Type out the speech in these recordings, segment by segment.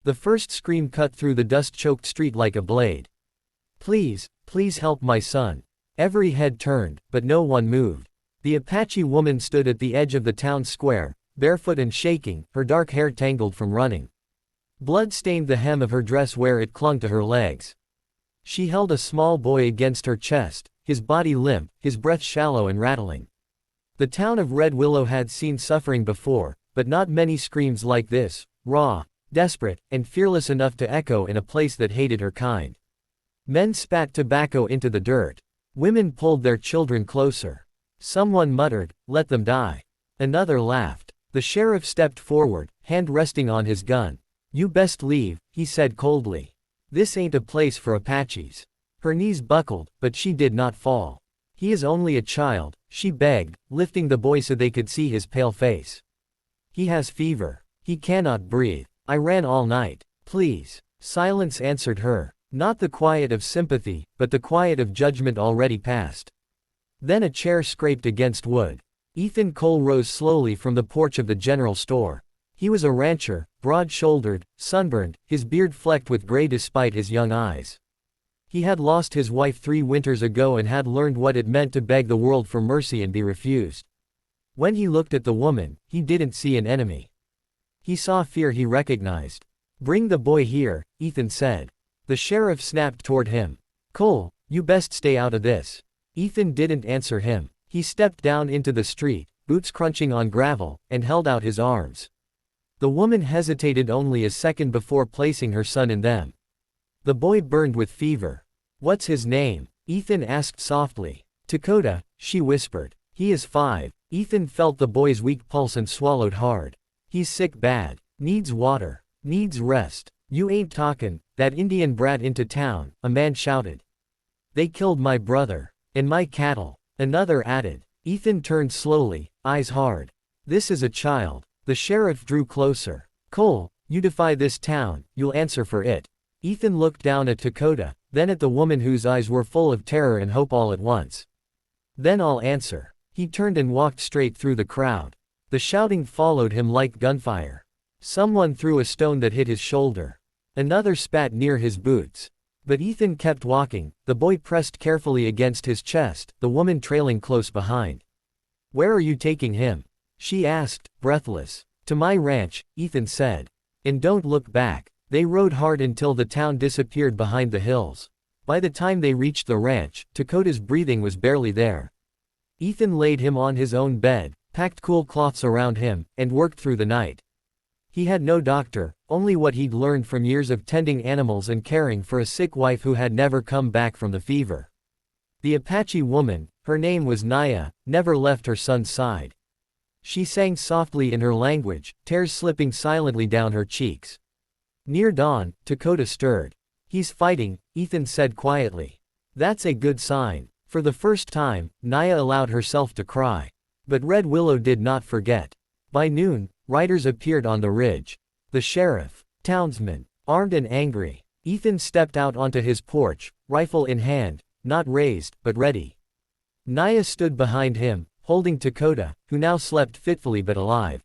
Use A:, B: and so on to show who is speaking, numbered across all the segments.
A: The first scream cut through the dust-choked street like a blade. "Please, please help my son." Every head turned, but no one moved. The Apache woman stood at the edge of the town square, barefoot and shaking, her dark hair tangled from running. Blood stained the hem of her dress where it clung to her legs. She held a small boy against her chest, his body limp, his breath shallow and rattling. The town of Red Willow had seen suffering before, but not many screams like this, raw, desperate, and fearless enough to echo in a place that hated her kind. Men spat tobacco into the dirt. Women pulled their children closer. Someone muttered, "Let them die." Another laughed. The sheriff stepped forward, hand resting on his gun. "You best leave," he said coldly. "This ain't a place for Apaches." Her knees buckled, but she did not fall. "He is only a child," she begged, lifting the boy so they could see his pale face. "He has fever. He cannot breathe. I ran all night. Please." Silence answered her. Not the quiet of sympathy, but the quiet of judgment already past. Then a chair scraped against wood. Ethan Cole rose slowly from the porch of the general store. He was a rancher, broad-shouldered, sunburned, his beard flecked with gray despite his young eyes. He had lost his wife 3 winters ago and had learned what it meant to beg the world for mercy and be refused. When he looked at the woman, he didn't see an enemy. He saw fear he recognized. "Bring the boy here," Ethan said. The sheriff snapped toward him. "Cole, you best stay out of this." Ethan didn't answer him. He stepped down into the street, boots crunching on gravel, and held out his arms. The woman hesitated only a second before placing her son in them. The boy burned with fever. "What's his name?" Ethan asked softly. "Dakota," she whispered. "He is 5. Ethan felt the boy's weak pulse and swallowed hard. "He's sick bad. Needs water. Needs rest." "You ain't talkin', that Indian brat into town," a man shouted. "They killed my brother. And my cattle," another added. Ethan turned slowly, eyes hard. "This is a child." The sheriff drew closer. "Cole, you defy this town, you'll answer for it." Ethan looked down at Dakota, then at the woman whose eyes were full of terror and hope all at once. "Then I'll answer." He turned and walked straight through the crowd. The shouting followed him like gunfire. Someone threw a stone that hit his shoulder. Another spat near his boots. But Ethan kept walking, the boy pressed carefully against his chest, the woman trailing close behind. "Where are you taking him?" she asked, breathless. "To my ranch," Ethan said. "And don't look back." They rode hard until the town disappeared behind the hills. By the time they reached the ranch, Dakota's breathing was barely there. Ethan laid him on his own bed, packed cool cloths around him, and worked through the night. He had no doctor, only what he'd learned from years of tending animals and caring for a sick wife who had never come back from the fever. The Apache woman, her name was Naya, never left her son's side. She sang softly in her language, tears slipping silently down her cheeks. Near dawn, Dakota stirred. "He's fighting," Ethan said quietly. "That's a good sign." For the first time, Naya allowed herself to cry. But Red Willow did not forget. By noon, riders appeared on the ridge. The sheriff, townsmen, armed and angry. Ethan stepped out onto his porch, rifle in hand, not raised, but ready. Naya stood behind him, holding Dakota, who now slept fitfully but alive.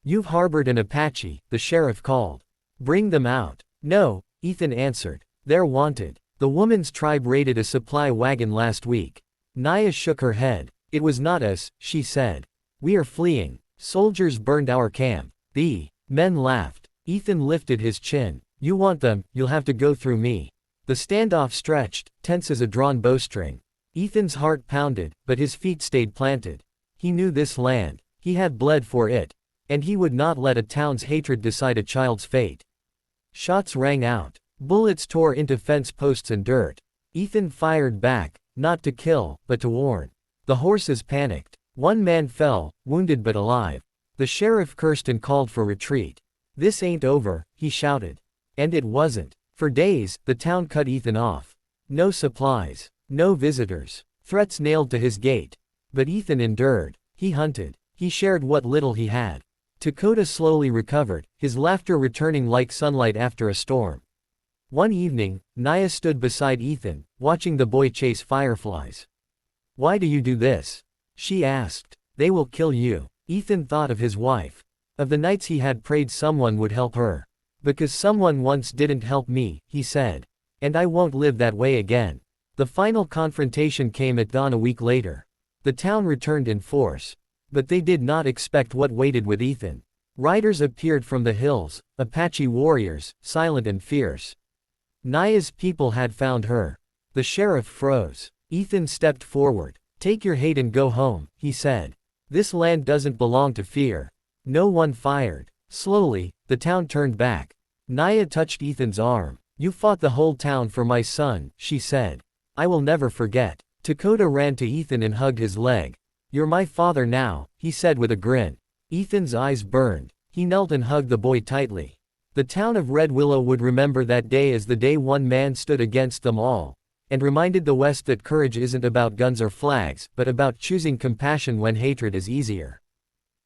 A: "You've harbored an Apache," the sheriff called. "Bring them out." "No," Ethan answered. "They're wanted. The woman's tribe raided a supply wagon last week." Naya shook her head. "It was not us," she said. "We are fleeing. Soldiers burned our camp." The men laughed. Ethan lifted his chin. "You want them, you'll have to go through me." The standoff stretched, tense as a drawn bowstring. Ethan's heart pounded, but his feet stayed planted. He knew this land. He had bled for it. And he would not let a town's hatred decide a child's fate. Shots rang out. Bullets tore into fence posts and dirt. Ethan fired back, not to kill, but to warn. The horses panicked. One man fell, wounded but alive. The sheriff cursed and called for retreat. "This ain't over," he shouted. And it wasn't. For days, the town cut Ethan off. No supplies. No visitors. Threats nailed to his gate. But Ethan endured. He hunted. He shared what little he had. Dakota slowly recovered, his laughter returning like sunlight after a storm. One evening, Naya stood beside Ethan, watching the boy chase fireflies. "Why do you do this?" she asked. "They will kill you." Ethan thought of his wife. Of the nights he had prayed someone would help her. Because someone once didn't help me, he said. And I won't live that way again. The final confrontation came at dawn a week later. The town returned in force. But they did not expect what waited with Ethan. Riders appeared from the hills, Apache warriors, silent and fierce. Naya's people had found her. The sheriff froze. Ethan stepped forward. Take your hate and go home, he said. This land doesn't belong to fear. No one fired. Slowly, the town turned back. Naya touched Ethan's arm. You fought the whole town for my son, she said. I will never forget. Dakota ran to Ethan and hugged his leg. You're my father now, he said with a grin. Ethan's eyes burned. He knelt and hugged the boy tightly. The town of Red Willow would remember that day as the day one man stood against them all, and reminded the West that courage isn't about guns or flags, but about choosing compassion when hatred is easier.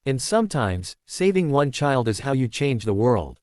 A: And sometimes, saving one child is how you change the world.